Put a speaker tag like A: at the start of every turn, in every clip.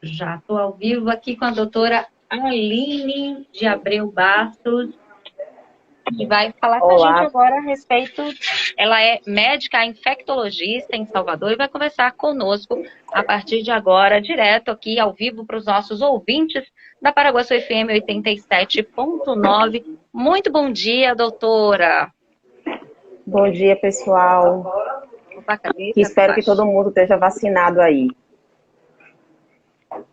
A: Já estou ao vivo aqui com a doutora Aline de Abreu Bastos, que vai falar com a gente
B: Olá,
A: agora a respeito. Ela é médica infectologista em Salvador e vai conversar conosco a partir de agora, direto aqui ao vivo para os nossos ouvintes da Paraguaçu FM 87.9. Muito bom dia, doutora.
B: bom dia pessoal.
A: Opa, cadê?
B: Que
A: Tá
B: espero que
A: baixo.
B: todo mundo esteja vacinado aí.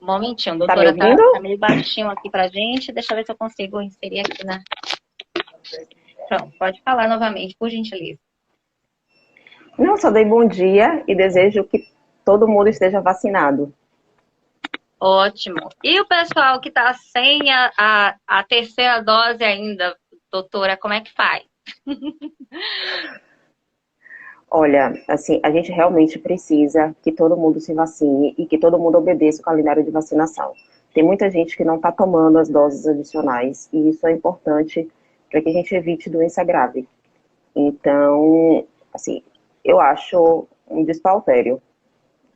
A: Um momentinho,
B: Tá me
A: doutora,
B: ouvindo?
A: tá meio baixinho aqui pra gente. Deixa eu ver se eu consigo inserir aqui na. Pronto, pode falar novamente, por gentileza.
B: Não, só dei bom dia e desejo que todo mundo esteja vacinado.
A: Ótimo. E o pessoal que está sem a terceira dose ainda, doutora, como é que faz?
B: Olha, assim, a gente realmente precisa que todo mundo se vacine e que todo mundo obedeça o calendário de vacinação. Tem muita gente que não está tomando as doses adicionais e isso é importante para que a gente evite doença grave. Então, assim, eu acho um despautério,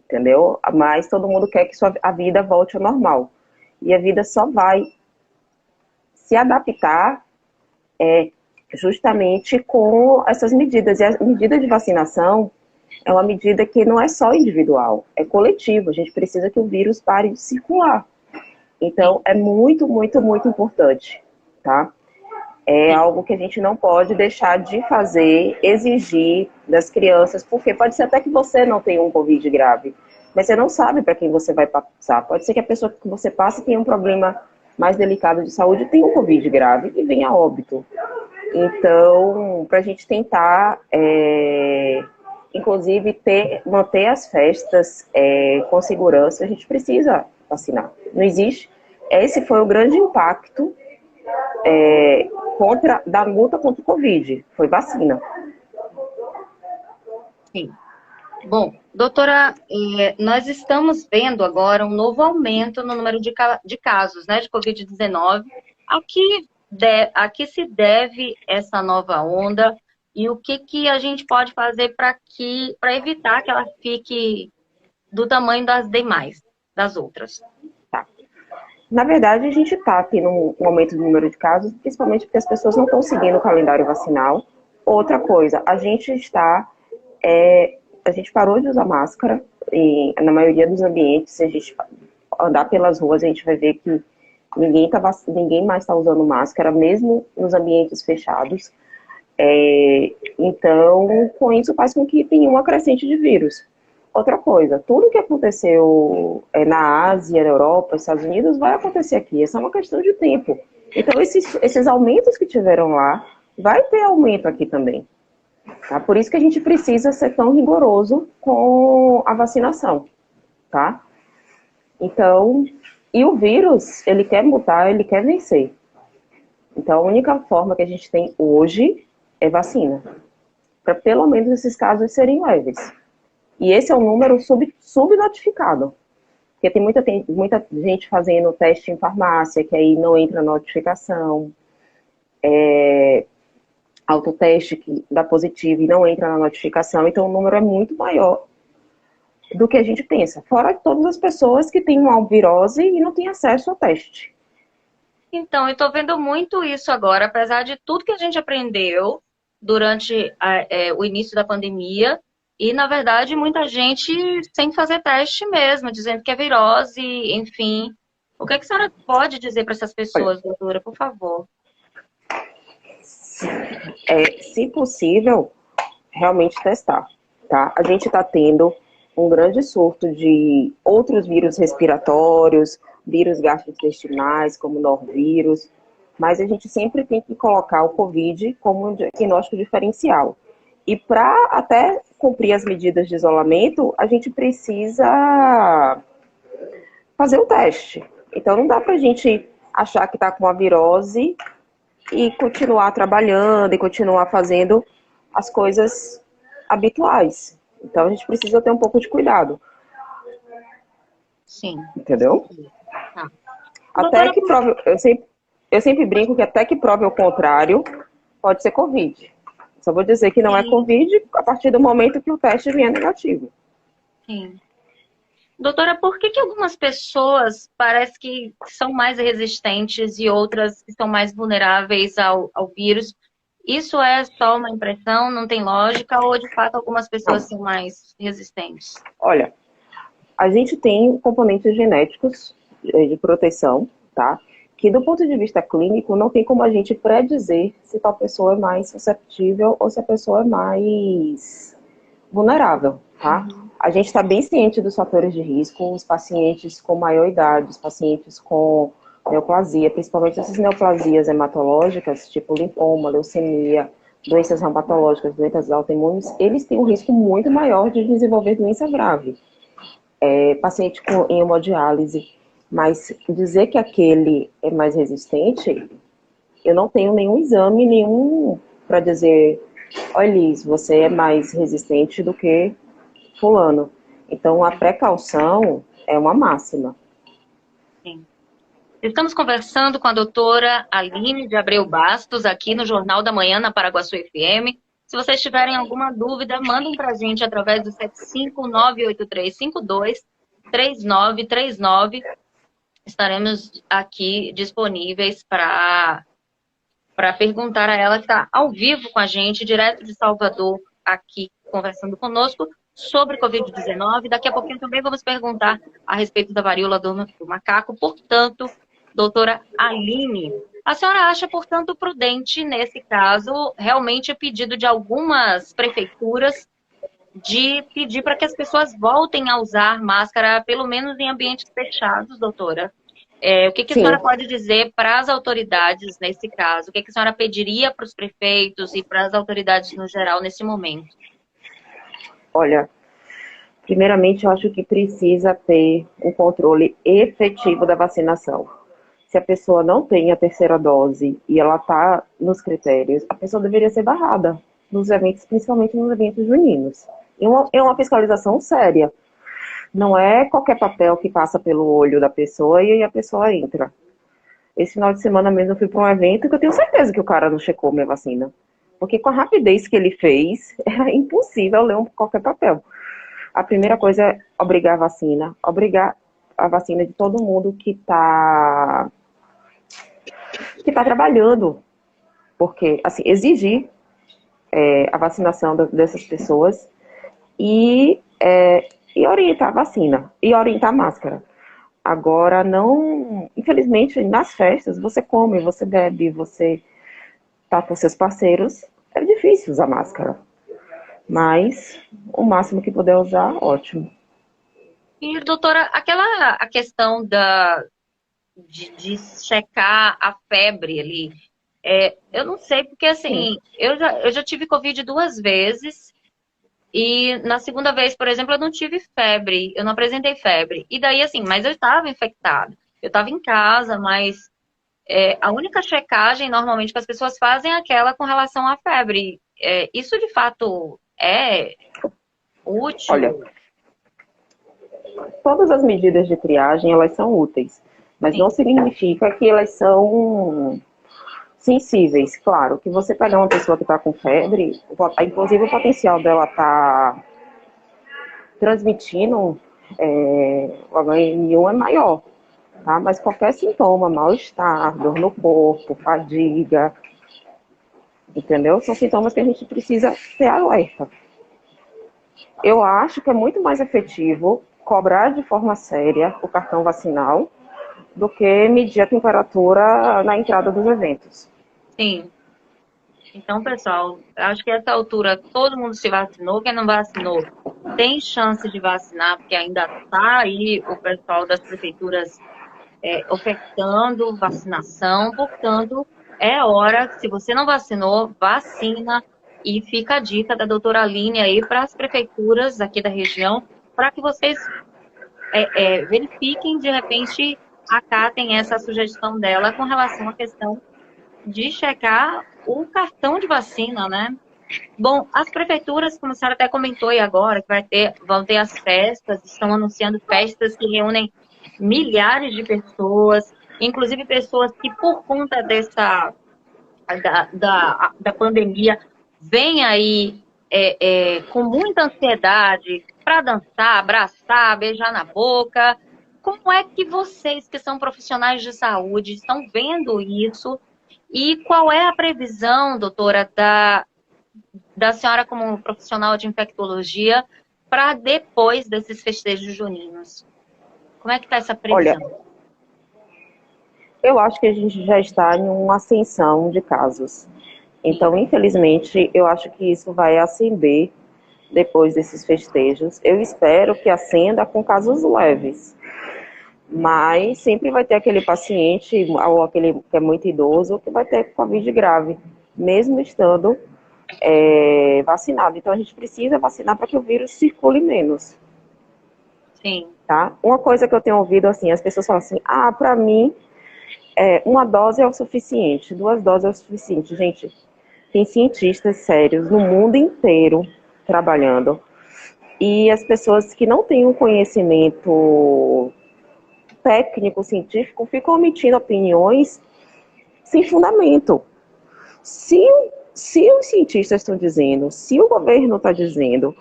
B: entendeu? Mas todo mundo quer que a vida volte ao normal. E a vida só vai se adaptar justamente com essas medidas. E a medida de vacinação é uma medida que não é só individual, é coletiva. A gente precisa que o vírus pare de circular.
A: Sim,
B: Então, é muito, muito, muito importante, tá? É
A: sim.
B: algo que a gente não pode deixar de fazer, exigir das crianças, porque pode ser até que você não tenha um Covid grave, mas você não sabe para quem você vai passar. Pode ser que a pessoa que você passe tenha um problema mais delicado de saúde, tenha um Covid grave e venha a óbito. Então, para a gente tentar, inclusive, manter as festas com segurança, a gente precisa vacinar. Não existe. Esse foi o grande impacto da luta contra o Covid, foi vacina.
A: Sim. Bom, doutora, nós estamos vendo agora um novo aumento no número de casos, né, de Covid-19. A que se deve essa nova onda e o que que a gente pode fazer para evitar que ela fique do tamanho das demais, das outras?
B: Tá. Na verdade, a gente está aqui num aumento do número de casos, principalmente porque as pessoas não estão seguindo o calendário vacinal. Outra coisa, a gente parou de usar máscara e na maioria dos ambientes, se a gente andar pelas ruas, a gente vai ver que ninguém mais está usando máscara, mesmo nos ambientes fechados. Então, com isso faz com que tenha uma crescente de vírus. Outra coisa, tudo que aconteceu na Ásia, na Europa, nos Estados Unidos, vai acontecer aqui. Essa é uma questão de tempo. Então, esses aumentos que tiveram lá, vai ter aumento aqui também. Tá? Por isso que a gente precisa ser tão rigoroso com a vacinação. Tá? Então, e o vírus, ele quer mutar, ele quer vencer. Então, a única forma que a gente tem hoje é vacina, para pelo menos esses casos serem leves. E esse é um número subnotificado, porque tem muita gente fazendo teste em farmácia, que aí não entra na notificação, autoteste que dá positivo e não entra na notificação, então o número é muito maior do que a gente pensa. Fora todas as pessoas que têm uma virose e não têm acesso ao teste.
A: Então, eu estou vendo muito isso agora, apesar de tudo que a gente aprendeu durante o início da pandemia, e, na verdade, muita gente sem fazer teste mesmo, dizendo que é virose, enfim. O que é que a senhora pode dizer para essas
B: Olha,
A: pessoas, doutora, por favor?
B: se possível, realmente testar, tá? A gente está tendo um grande surto de outros vírus respiratórios, vírus gastrointestinais, como o norvírus, mas a gente sempre tem que colocar o COVID como um diagnóstico diferencial. E para até cumprir as medidas de isolamento, a gente precisa fazer o teste. Então não dá para a gente achar que está com a virose e continuar trabalhando e continuar fazendo as coisas habituais. Então a gente precisa ter um pouco de cuidado,
A: Sim, com
B: entendeu?
A: certeza. Tá.
B: Até
A: Doutora,
B: que prove, eu sempre brinco que até que prove o contrário, pode ser Covid. Só vou dizer que não é
A: sim,
B: Covid a partir do momento que o teste vier negativo.
A: sim. Doutora, por que algumas pessoas parece que são mais resistentes e outras que são mais vulneráveis ao vírus? Isso é só uma impressão, não tem lógica, ou de fato algumas pessoas
B: Não,
A: são mais resistentes?
B: olha, a gente tem componentes genéticos de proteção, tá? Que do ponto de vista clínico não tem como a gente predizer se tal pessoa é mais susceptível ou se a pessoa é mais vulnerável, tá? A gente está bem ciente dos fatores de risco, os pacientes com maior idade, os pacientes com neoplasia, principalmente essas neoplasias hematológicas, tipo linfoma, leucemia, doenças reumatológicas, doenças autoimunes, eles têm um risco muito maior de desenvolver doença grave. Paciente em hemodiálise, mas dizer que aquele é mais resistente, eu não tenho nenhum exame, nenhum para dizer, olha, Liz, você é mais resistente do que fulano. Então, a precaução é uma máxima.
A: Sim. Estamos conversando com a doutora Aline de Abreu Bastos, aqui no Jornal da Manhã, na Paraguaçu FM. Se vocês tiverem alguma dúvida, mandem para a gente através do 75983523939. Estaremos aqui disponíveis para perguntar a ela, que está ao vivo com a gente, direto de Salvador, aqui conversando conosco sobre Covid-19. Daqui a pouquinho também vamos perguntar a respeito da varíola do macaco. Portanto, doutora Aline, a senhora acha, portanto, prudente, nesse caso, realmente o pedido de algumas prefeituras de pedir para que as pessoas voltem a usar máscara, pelo menos em ambientes fechados, doutora? O que a
B: Sim,
A: senhora pode dizer para as autoridades nesse caso? O que a senhora pediria para os prefeitos e para as autoridades no geral nesse momento?
B: olha, primeiramente eu acho que precisa ter um controle efetivo da vacinação. Se a pessoa não tem a terceira dose e ela está nos critérios, a pessoa deveria ser barrada nos eventos, principalmente nos eventos juninos. É uma fiscalização séria. Não é qualquer papel que passa pelo olho da pessoa e a pessoa entra. Esse final de semana mesmo eu fui para um evento que eu tenho certeza que o cara não checou minha vacina. Porque com a rapidez que ele fez, era impossível ler qualquer papel. A primeira coisa é obrigar a vacina de todo mundo que tá trabalhando. Porque, assim, exigir a vacinação dessas pessoas e, e orientar a vacina, e orientar a máscara. Agora, não, infelizmente, nas festas, você come, você bebe, você tá com seus parceiros, é difícil usar máscara. Mas o máximo que puder usar, ótimo.
A: E, doutora, a questão de checar a febre ali, eu não sei, porque
B: Sim,
A: assim, eu já tive Covid 2 vezes, e na segunda vez, por exemplo, eu não tive febre, eu não apresentei febre. E daí, assim, mas eu estava infectada. Eu estava em casa, mas a única checagem normalmente que as pessoas fazem é aquela com relação à febre. Isso de fato é
B: olha,
A: útil?
B: todas as medidas de triagem, elas são úteis, mas
A: Sim,
B: não significa que elas são sensíveis. Claro, que você pegar uma pessoa que está com febre, inclusive o potencial dela estar transmitindo o H1N1 é maior, tá? Mas qualquer sintoma, mal-estar, dor no corpo, fadiga, entendeu? São sintomas que a gente precisa ter alerta. Eu acho que é muito mais efetivo cobrar de forma séria o cartão vacinal do que medir a temperatura na entrada dos eventos.
A: sim. Então, pessoal, acho que essa altura todo mundo se vacinou. Quem não vacinou tem chance de vacinar, porque ainda está aí o pessoal das prefeituras ofertando vacinação. Portanto, é hora, se você não vacinou, vacina. E fica a dica da doutora Aline aí para as prefeituras aqui da região, para que vocês verifiquem, de repente, acatem essa sugestão dela com relação à questão de checar o cartão de vacina, né? Bom, as prefeituras, como a senhora até comentou aí agora, que vão ter as festas, estão anunciando festas que reúnem milhares de pessoas, inclusive pessoas que, por conta da pandemia, vêm aí com muita ansiedade para dançar, abraçar, beijar na boca. Como é que vocês, que são profissionais de saúde, estão vendo isso? E qual é a previsão, doutora, da senhora como profissional de infectologia para depois desses festejos juninos? Como é que está essa
B: Olha,
A: previsão?
B: eu acho que a gente já está em uma ascensão de casos. Então, infelizmente, eu acho que isso vai ascender depois desses festejos. Eu espero que acenda com casos leves. Mas sempre vai ter aquele paciente, ou aquele que é muito idoso, que vai ter Covid grave, mesmo estando vacinado. Então, a gente precisa vacinar para que o vírus circule menos.
A: Sim.
B: Tá? Uma coisa que eu tenho ouvido, assim, as pessoas falam assim, para mim, uma dose é o suficiente, 2 doses é o suficiente. Gente, tem cientistas sérios no mundo inteiro trabalhando, e as pessoas que não têm um conhecimento técnico, científico, ficam emitindo opiniões sem fundamento. Se, se os cientistas estão dizendo, se o governo está dizendo,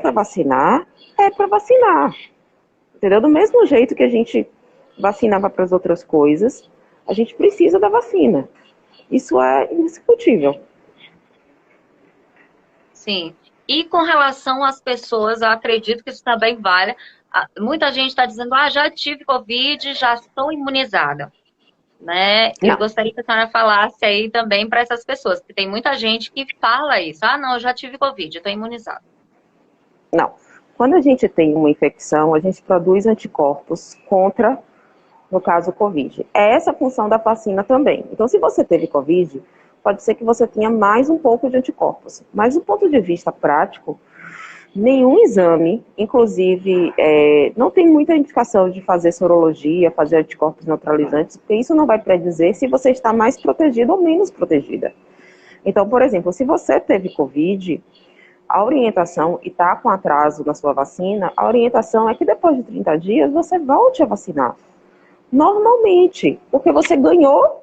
B: para vacinar, é para vacinar. Entendeu? Do mesmo jeito que a gente vacinava para as outras coisas, a gente precisa da vacina. Isso é indiscutível.
A: Sim. E com relação às pessoas, eu acredito que isso também vale. Muita gente está dizendo, já tive Covid, já estou imunizada. Né? Eu
B: Não,
A: gostaria que a senhora falasse aí também para essas pessoas, porque tem muita gente que fala isso. Não, eu já tive Covid, eu estou imunizada.
B: não. Quando a gente tem uma infecção, a gente produz anticorpos contra, no caso, o Covid. É essa a função da vacina também. Então, se você teve Covid, pode ser que você tenha mais um pouco de anticorpos. Mas do ponto de vista prático, nenhum exame, inclusive, não tem muita indicação de fazer sorologia, fazer anticorpos neutralizantes, porque isso não vai predizer se você está mais protegido ou menos protegida. Então, por exemplo, se você teve Covid, a orientação, e está com atraso na sua vacina, a orientação é que depois de 30 dias você volte a vacinar. Normalmente, porque você ganhou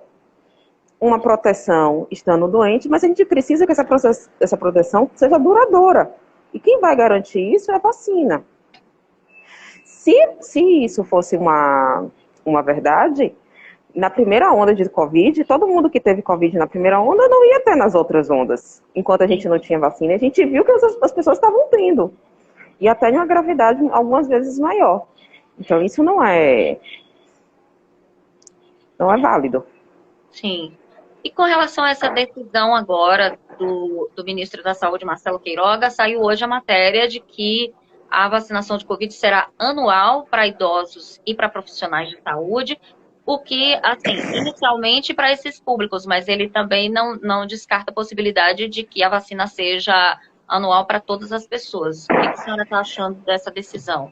B: uma proteção estando doente, mas a gente precisa que essa proteção seja duradoura. E quem vai garantir isso é a vacina. Se isso fosse uma verdade, na primeira onda de Covid, todo mundo que teve Covid na primeira onda não ia ter nas outras ondas. Enquanto a gente não tinha vacina, a gente viu que as pessoas estavam tendo. E até em uma gravidade algumas vezes maior. Então isso não é válido.
A: Sim. E com relação a essa decisão agora do ministro da Saúde, Marcelo Queiroga, saiu hoje a matéria de que a vacinação de Covid será anual para idosos e para profissionais de saúde, o que, assim, inicialmente para esses públicos, mas ele também não descarta a possibilidade de que a vacina seja anual para todas as pessoas. O que a senhora está achando dessa decisão?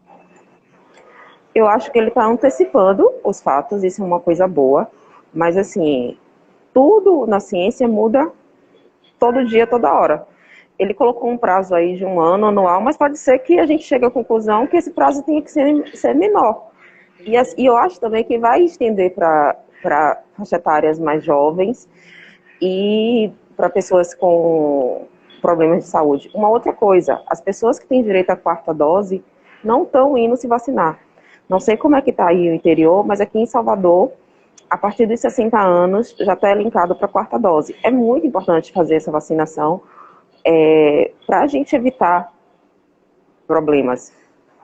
B: Eu acho que ele está antecipando os fatos, isso é uma coisa boa, mas assim, tudo na ciência muda todo dia, toda hora. Ele colocou um prazo aí de 1 ano anual, mas pode ser que a gente chegue à conclusão que esse prazo tenha que ser menor. E eu acho também que vai estender para faixa etárias mais jovens e para pessoas com problemas de saúde. Uma outra coisa, as pessoas que têm direito à 4ª dose não estão indo se vacinar. Não sei como é que está aí o interior, mas aqui em Salvador, a partir dos 60 anos, já está linkado para a 4ª dose. É muito importante fazer essa vacinação para a gente evitar problemas,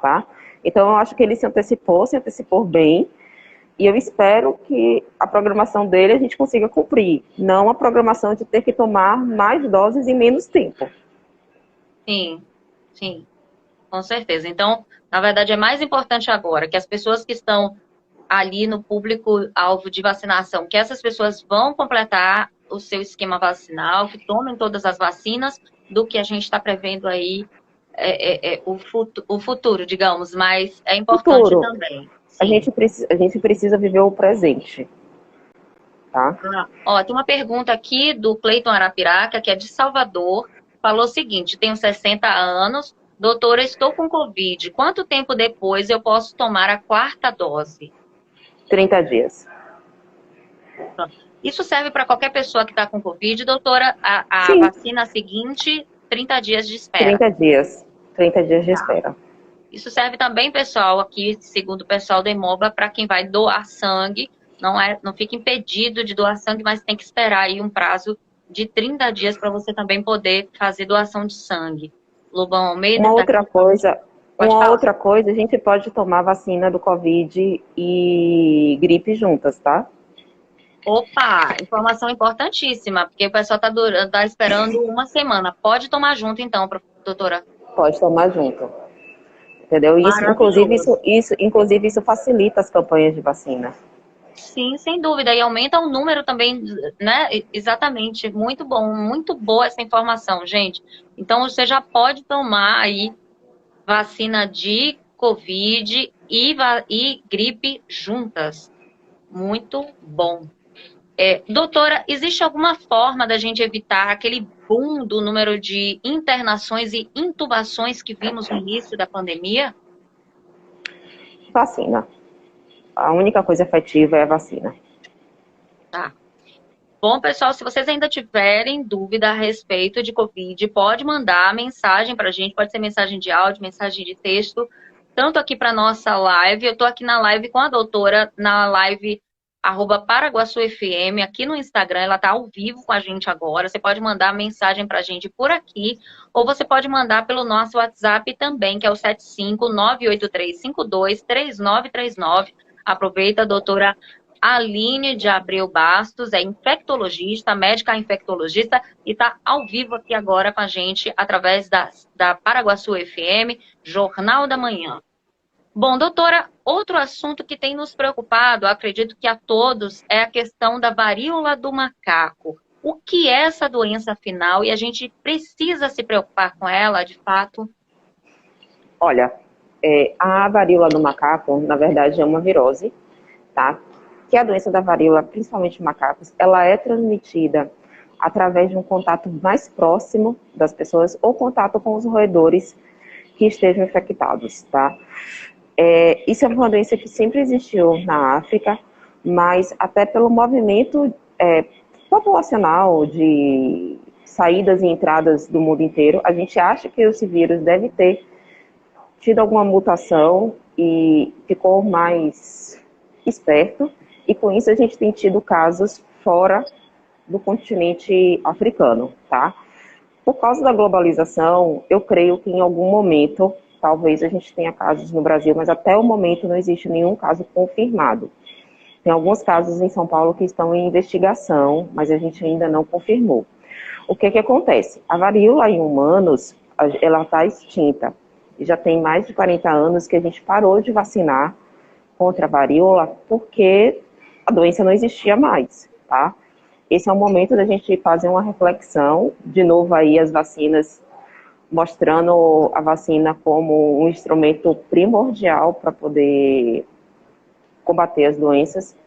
B: tá? Então, eu acho que ele se antecipou bem, e eu espero que a programação dele a gente consiga cumprir, não a programação de ter que tomar mais doses em menos tempo.
A: Sim, sim. Com certeza. Então, na verdade, é mais importante agora que as pessoas que estão ali no público-alvo de vacinação, que essas pessoas vão completar o seu esquema vacinal, que tomem todas as vacinas, do que a gente está prevendo aí o futuro, digamos, mas é importante
B: Futuro,
A: também.
B: a
A: Sim.
B: gente precisa viver o presente, tá?
A: Tem uma pergunta aqui do Cleiton Arapiraca, que é de Salvador, falou o seguinte: tenho 60 anos, doutora, estou com Covid. Quanto tempo depois eu posso tomar a 4ª dose?
B: 30 dias.
A: Isso serve para qualquer pessoa que está com Covid, doutora? A
B: Sim,
A: vacina seguinte, 30 dias de espera.
B: 30 dias. 30 dias de espera.
A: Isso serve também, pessoal, aqui, segundo o pessoal da Hemobra, para quem vai doar sangue. Não fica impedido de doar sangue, mas tem que esperar aí um prazo de 30 dias para você também poder fazer doação de sangue. Lobão Almeida
B: Uma
A: tá
B: outra
A: aqui.
B: coisa,
A: Pode
B: uma
A: falar.
B: outra coisa, a gente pode tomar vacina do Covid e gripe juntas, tá?
A: Opa, informação importantíssima, porque o pessoal tá esperando uma semana. Pode tomar junto, então, doutora.
B: Pode tomar junto. Entendeu?
A: Maravilhoso.
B: Inclusive, isso facilita as campanhas de vacina.
A: Sim, sem dúvida. E aumenta o número também, né? Exatamente. Muito bom, muito boa essa informação, gente. Então, você já pode tomar aí vacina de Covid e gripe juntas. Muito bom. Doutora, existe alguma forma da gente evitar aquele boom do número de internações e intubações que vimos no início da pandemia?
B: Vacina. A única coisa efetiva é a vacina.
A: Tá. Bom, pessoal, se vocês ainda tiverem dúvida a respeito de Covid, pode mandar mensagem para a gente, pode ser mensagem de áudio, mensagem de texto, tanto aqui para nossa live. Eu estou aqui na live com a doutora, na live @paraguaçu_fm, aqui no Instagram, ela está ao vivo com a gente agora. Você pode mandar mensagem para a gente por aqui, ou você pode mandar pelo nosso WhatsApp também, que é o 75983523939. Aproveita, doutora Aline de Abreu Bastos, é infectologista, médica infectologista, e está ao vivo aqui agora com a gente através da Paraguaçu FM, Jornal da Manhã. Bom, doutora, outro assunto que tem nos preocupado, acredito que a todos, é a questão da varíola do macaco. O que é essa doença afinal e a gente precisa se preocupar com ela, de fato?
B: Olha, a varíola do macaco, na verdade, é uma virose, tá? Que a doença da varíola, principalmente macacos, ela é transmitida através de um contato mais próximo das pessoas ou contato com os roedores que estejam infectados, tá? Isso é uma doença que sempre existiu na África, mas até pelo movimento populacional de saídas e entradas do mundo inteiro, a gente acha que esse vírus deve ter tido alguma mutação e ficou mais esperto, e com isso a gente tem tido casos fora do continente africano, tá? Por causa da globalização, eu creio que em algum momento, talvez a gente tenha casos no Brasil, mas até o momento não existe nenhum caso confirmado. Tem alguns casos em São Paulo que estão em investigação, mas a gente ainda não confirmou. O que acontece? A varíola em humanos, ela está extinta. Já tem mais de 40 anos que a gente parou de vacinar contra a varíola porque a doença não existia mais, tá? Esse é o momento da gente fazer uma reflexão, de novo aí as vacinas, mostrando a vacina como um instrumento primordial para poder combater as doenças.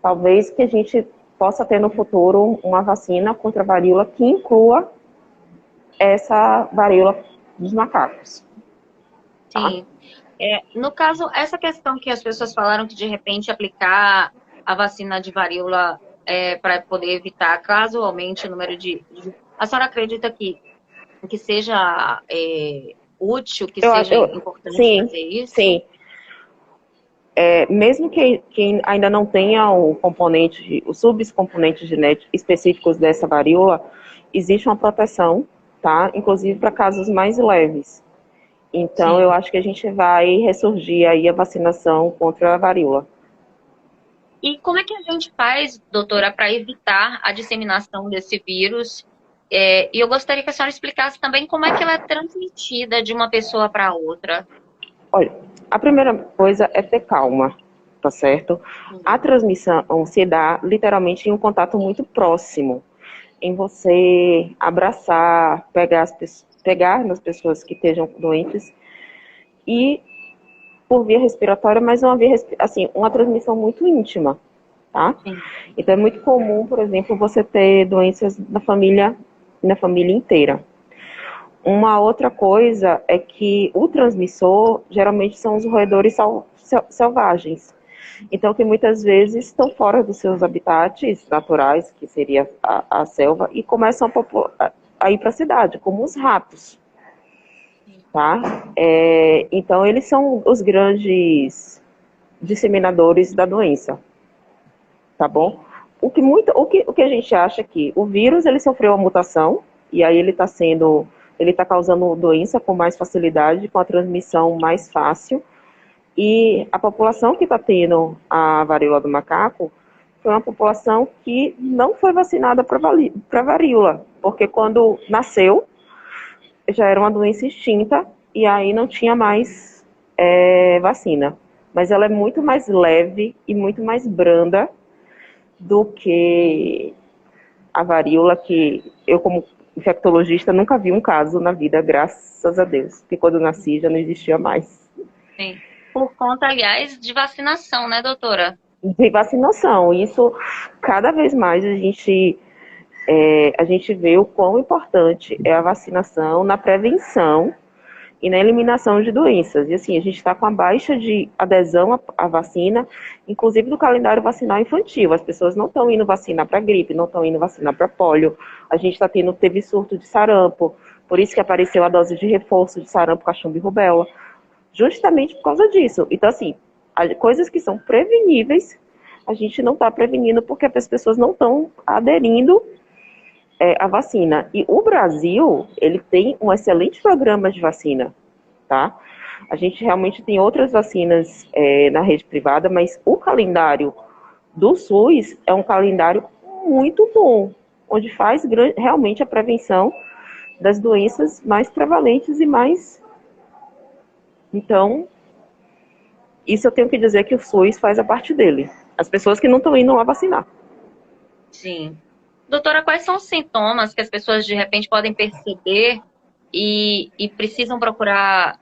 B: Talvez que a gente possa ter no futuro uma vacina contra a varíola que inclua essa varíola dos macacos. Tá?
A: Sim. No caso, essa questão que as pessoas falaram que de repente aplicar a vacina de varíola para poder evitar casualmente o número A senhora acredita que seja útil, que seja importante fazer isso?
B: Sim. Mesmo que ainda não tenha os subcomponentes genéticos específicos dessa varíola, existe uma proteção, tá? Inclusive para casos mais leves. Então, eu acho que a gente vai ressurgir aí a vacinação contra a varíola.
A: E como é que a gente faz, doutora, para evitar a disseminação desse vírus? E eu gostaria que a senhora explicasse também como é que ela é transmitida de uma pessoa para outra.
B: Olha, a primeira coisa é ter calma, tá certo? A transmissão se dá literalmente em um contato muito próximo, em você abraçar, pegar nas pessoas que estejam doentes e por via respiratória, mas uma transmissão muito íntima, tá? Sim. Então é muito comum, por exemplo, você ter doenças na família inteira. Uma outra coisa é que o transmissor geralmente são os roedores selvagens. Então, que muitas vezes estão fora dos seus habitats naturais, que seria a selva, e começam a ir para a cidade, como os ratos. tá? Então, eles são os grandes disseminadores da doença, tá bom? O que a gente acha é que o vírus, ele sofreu uma mutação, e aí ele tá causando doença com mais facilidade, com a transmissão mais fácil, e a população que está tendo a varíola do macaco foi uma população que não foi vacinada para varíola, porque quando nasceu, já era uma doença extinta, e aí não tinha mais vacina. Mas ela é muito mais leve e muito mais branda do que a varíola, que eu, como infectologista, nunca vi um caso na vida, graças a Deus, que quando eu nasci já não existia mais.
A: Sim. Por conta, aliás, de vacinação, né, doutora?
B: De vacinação, isso cada vez mais a gente vê o quão importante é a vacinação na prevenção e na eliminação de doenças. E assim, a gente está com a baixa de adesão à vacina, inclusive do calendário vacinal infantil. As pessoas não estão indo vacinar para gripe, não estão indo vacinar para pólio. A gente teve surto de sarampo, por isso que apareceu a dose de reforço de sarampo, cachumba e rubéola, justamente por causa disso. Então, assim, coisas que são preveníveis, a gente não está prevenindo porque as pessoas não estão aderindo a vacina. E o Brasil, ele tem um excelente programa de vacina, tá? A gente realmente tem outras vacinas na rede privada, mas o calendário do SUS é um calendário muito bom, onde faz realmente a prevenção das doenças mais prevalentes e mais... Então, isso eu tenho que dizer que o SUS faz a parte dele. As pessoas que não estão indo lá vacinar.
A: Sim. Doutora, quais são os sintomas que as pessoas de repente podem perceber e precisam procurar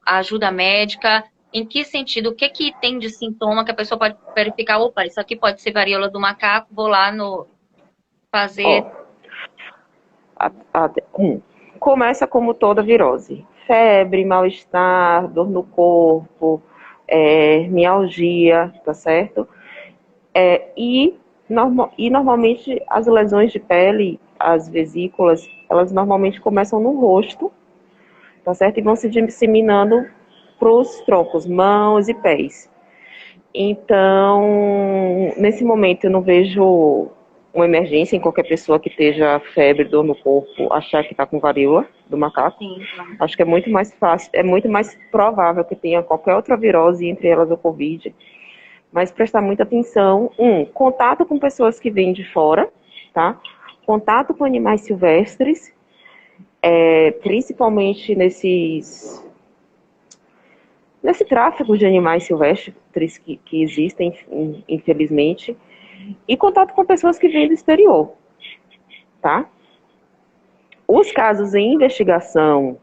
A: ajuda médica? Em que sentido? O que que tem de sintoma que a pessoa pode verificar? Opa, isso aqui pode ser varíola do macaco, vou lá fazer.
B: Ó, começa como toda virose. Febre, mal-estar, dor no corpo, mialgia, tá certo? E normalmente as lesões de pele, as vesículas, elas normalmente começam no rosto, tá certo? E vão se disseminando para os troncos, mãos e pés. Então, nesse momento eu não vejo uma emergência em qualquer pessoa que esteja febre, dor no corpo, achar que está com varíola do macaco.
A: Sim.
B: Acho que é muito mais fácil, é muito mais provável que tenha qualquer outra virose, entre elas o Covid. Mas prestar muita atenção. Contato com pessoas que vêm de fora, tá? Contato com animais silvestres, principalmente nesse tráfico de animais silvestres que existem, infelizmente, e contato com pessoas que vêm do exterior, tá? Os casos em investigação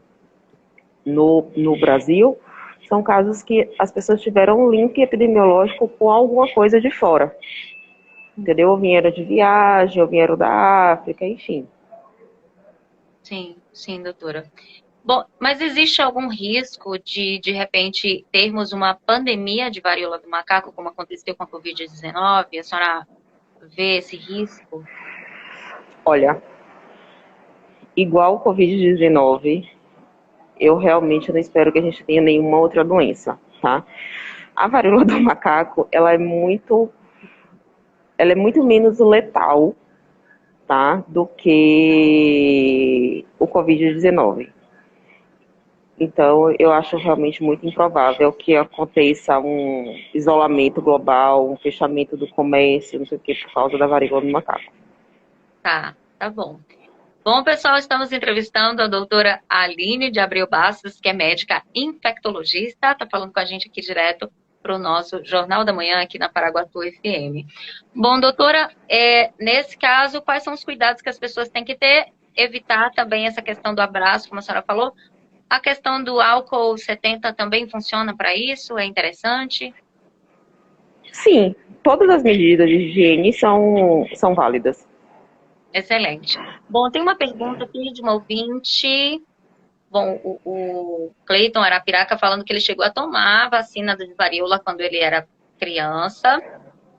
B: no Brasil são casos que as pessoas tiveram um link epidemiológico com alguma coisa de fora, entendeu? Ou vieram de viagem, ou vieram da África, enfim.
A: Sim, doutora. Bom, mas existe algum risco de repente, termos uma pandemia de varíola do macaco, como aconteceu com a Covid-19? A senhora vê esse risco?
B: Olha, igual o Covid-19, eu realmente não espero que a gente tenha nenhuma outra doença, tá? A varíola do macaco, ela é muito menos letal, tá? Do que o Covid-19. Então, eu acho realmente muito improvável que aconteça um isolamento global, um fechamento do comércio, não sei o que, por causa da varíola do macaco.
A: Tá bom. Bom, pessoal, estamos entrevistando a doutora Aline de Abreu Bastos, que é médica infectologista, está falando com a gente aqui direto para o nosso Jornal da Manhã aqui na Paraguatu FM. Bom, doutora, nesse caso, quais são os cuidados que as pessoas têm que ter? Evitar também essa questão do abraço, como a senhora falou. A questão do álcool 70 também funciona para isso? É interessante?
B: Sim, todas as medidas de higiene são válidas.
A: Excelente. Bom, tem uma pergunta aqui de uma ouvinte. Bom, o Cleiton Arapiraca falando que ele chegou a tomar a vacina de varíola quando ele era criança.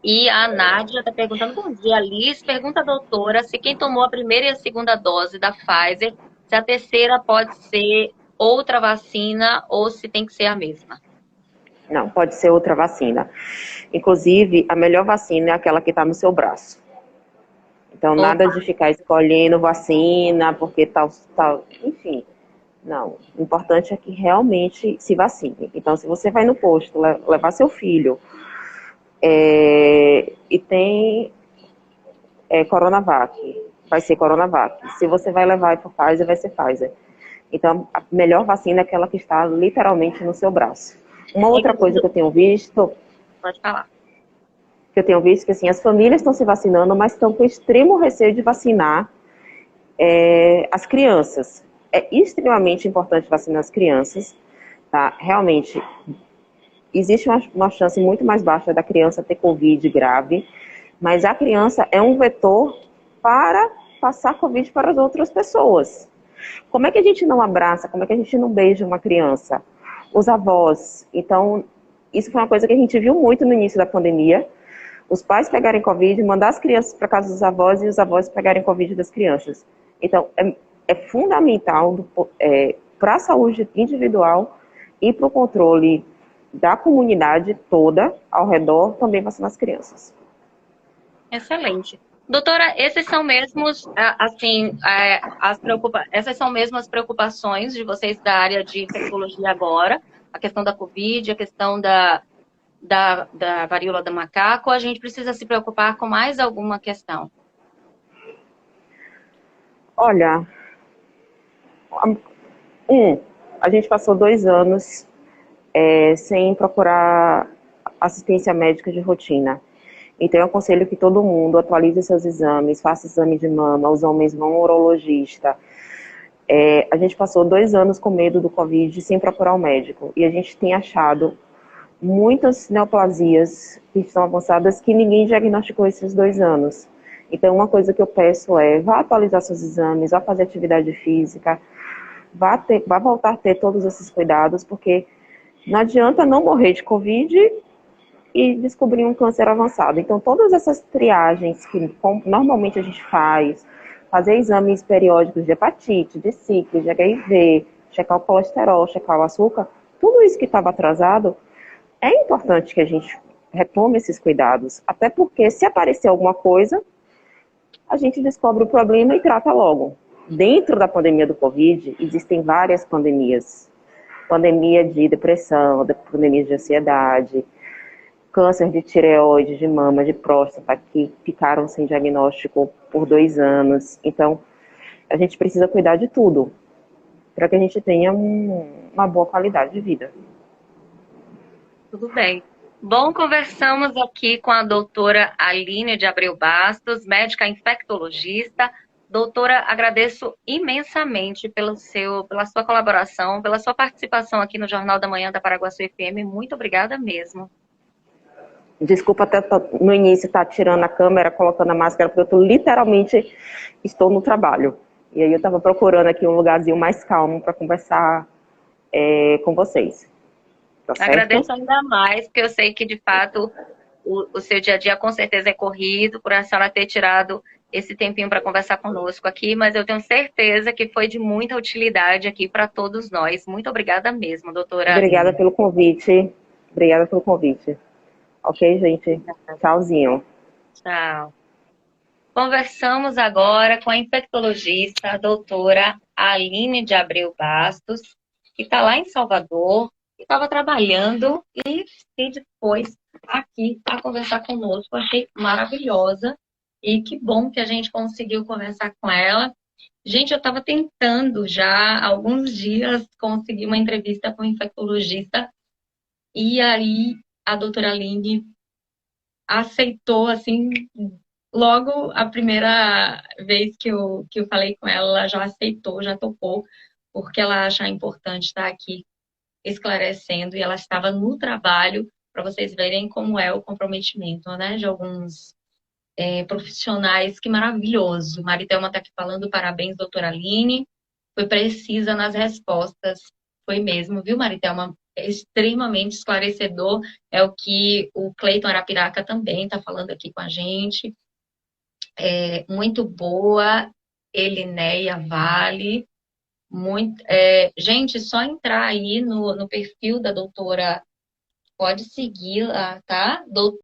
A: E a Nádia está perguntando, bom dia, Liz. Pergunta à doutora se quem tomou a primeira e a segunda dose da Pfizer, se a terceira pode ser outra vacina ou se tem que ser a mesma?
B: Não, pode ser outra vacina. Inclusive, a melhor vacina é aquela que está no seu braço. Então, nada
A: Opa,
B: de ficar escolhendo vacina, porque tal, enfim. Não, o importante é que realmente se vacine. Então, se você vai no posto levar seu filho e tem Coronavac, vai ser Coronavac. Se você vai levar para Pfizer, vai ser Pfizer. Então, a melhor vacina é aquela que está literalmente no seu braço. Uma outra coisa que eu tenho visto,
A: pode falar.
B: que assim, as famílias estão se vacinando, mas estão com extremo receio de vacinar as crianças. É extremamente importante vacinar as crianças, tá? Realmente, existe uma chance muito mais baixa da criança ter Covid grave, mas a criança é um vetor para passar Covid para as outras pessoas. Como é que a gente não abraça, como é que a gente não beija uma criança? Os avós. Então, isso foi uma coisa que a gente viu muito no início da pandemia. Os pais pegarem Covid, mandar as crianças para casa dos avós e os avós pegarem Covid das crianças. Então, é fundamental para a saúde individual e para o controle da comunidade toda ao redor também vacinar as crianças.
A: Excelente. Doutora, esses são mesmos, assim, essas são mesmo as preocupações de vocês da área de infectologia agora, a questão da Covid, a questão da varíola do macaco, a gente precisa se preocupar com mais alguma questão?
B: Olha, a gente passou 2 anos sem procurar assistência médica de rotina. Então, eu aconselho que todo mundo atualize seus exames, faça exame de mama, os homens vão ao urologista. A gente passou 2 anos com medo do Covid sem procurar um médico. E a gente tem achado muitas neoplasias que estão avançadas que ninguém diagnosticou esses 2 anos. Então, uma coisa que eu peço é, vá atualizar seus exames, vá fazer atividade física, vá voltar a ter todos esses cuidados, porque não adianta não morrer de Covid e descobrir um câncer avançado. Então, todas essas triagens que normalmente a gente faz, fazer exames periódicos de hepatite, de sífilis, de HIV, checar o colesterol, checar o açúcar, tudo isso que estava atrasado, é importante que a gente retome esses cuidados, até porque se aparecer alguma coisa, a gente descobre o problema e trata logo. Dentro da pandemia do Covid, existem várias pandemias. Pandemia de depressão, pandemia de ansiedade, câncer de tireoide, de mama, de próstata, que ficaram sem diagnóstico por 2 anos. Então, a gente precisa cuidar de tudo, para que a gente tenha uma boa qualidade de vida.
A: Tudo bem. Bom, conversamos aqui com a doutora Aline de Abreu Bastos, médica infectologista. Doutora, agradeço imensamente pela sua colaboração, pela sua participação aqui no Jornal da Manhã da Paraguaçu FM. Muito obrigada mesmo.
B: Desculpa até no início estar tirando a câmera, colocando a máscara, porque eu literalmente estou no trabalho. E aí eu estava procurando aqui um lugarzinho mais calmo para conversar com vocês. Tá certo?
A: Agradeço ainda mais, porque eu sei que, de fato, o seu dia a dia com certeza é corrido, por a senhora ter tirado esse tempinho para conversar conosco aqui, mas eu tenho certeza que foi de muita utilidade aqui para todos nós. Muito obrigada mesmo, doutora
B: Obrigada
A: Aline.
B: pelo convite. Obrigada pelo convite. Ok, gente? Tchauzinho.
A: Tchau. Conversamos agora com a infectologista, a doutora Aline de Abreu Bastos, que está lá em Salvador, que estava trabalhando e se dispôs aqui a conversar conosco. Achei maravilhosa e que bom que a gente conseguiu conversar com ela. Gente, eu estava tentando já há alguns dias conseguir uma entrevista com um infectologista e aí a doutora Aline aceitou, assim, logo a primeira vez que eu falei com ela, ela já aceitou, já topou, porque ela acha importante estar aqui esclarecendo e ela estava no trabalho para vocês verem como é o comprometimento, né, de alguns profissionais. Que maravilhoso. Maritelma está aqui falando, parabéns, doutora Aline, foi precisa nas respostas, foi mesmo, viu, Maritelma? É extremamente esclarecedor, é o que o Cleiton Arapiraca também está falando aqui com a gente. Muito boa, Elinéia Vale. Muito, gente, só entrar aí no perfil da doutora, pode seguir lá, tá?